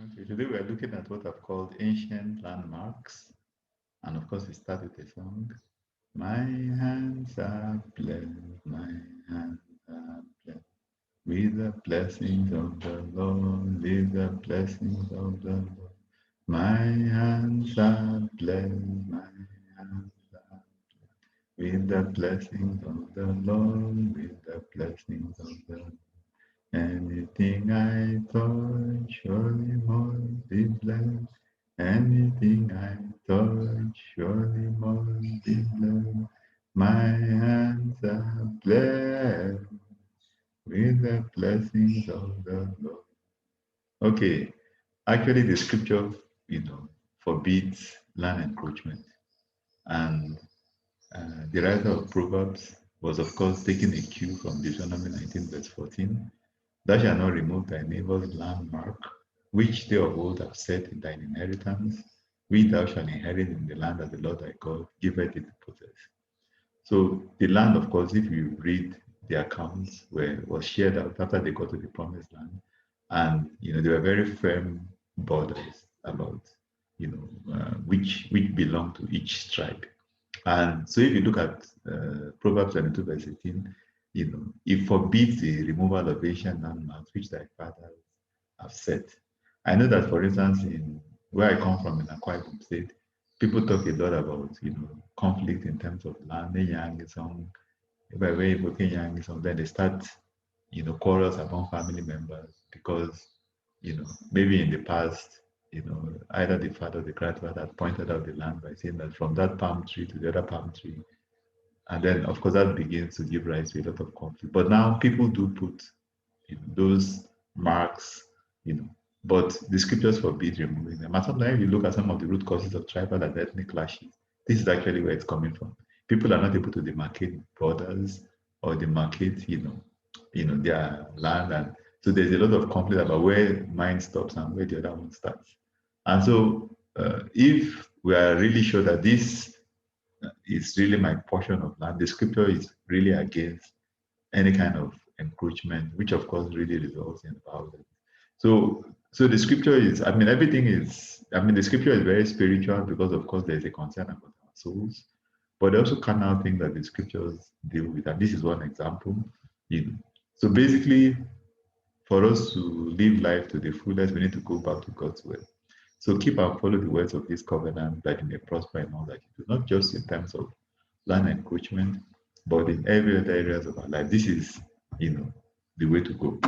Okay, today we are looking at what I've called ancient landmarks. And of course, we start with a song. My hands are blessed, my hands are blessed with the blessings of the Lord, with the blessings of the Lord. My hands are blessed, my hands are with the blessings of the Lord, with the blessings of the Lord. Anything I touch surely must be blessed. Anything I touch surely must be blessed. My hands are blessed with the blessings of the Lord. Okay, actually, the scripture, forbids land encroachment, and the writer of Proverbs was, of course, taking a cue from Deuteronomy 19, verse 14. Thou shalt not remove thy neighbor's landmark, which they of old have set in thine inheritance, which thou shalt inherit in the land that the Lord thy God giveth thee to possess. So the land, of course, if you read the accounts, was shared out after they got to the promised land, and there were very firm borders about which belonged to each tribe. And so if you look at Proverbs 22, verse 18, it forbids the removal of ancient landmarks which thy fathers have set. I know that, for instance, in where I come from in Akwa Ibom State, people talk a lot about, conflict in terms of land. Then they start, quarrels among family members because, maybe in the past, either the father or the grandfather had pointed out the land by saying that from that palm tree to the other palm tree. And then, of course, that begins to give rise to a lot of conflict. But now people do put those marks, you know, but the scriptures forbid removing them. And sometimes you look at some of the root causes of tribal and ethnic clashes. This is actually where it's coming from. People are not able to demarcate borders or demarcate, their land, and so there's a lot of conflict about where mine stops and where the other one starts. And so, if we are really sure that this is really my portion of land, the scripture is really against any kind of encroachment, which of course really results in violence. So the scripture is, everything is, the scripture is very spiritual because of course there's a concern about our souls, but also carnal things that the scriptures deal with. And this is one example. You know. So basically, for us to live life to the fullest, we need to go back to God's word. So keep and follow the words of this covenant that you may prosper in all that you do, not just in terms of land encroachment, but in every other areas of our life. This is, the way to go.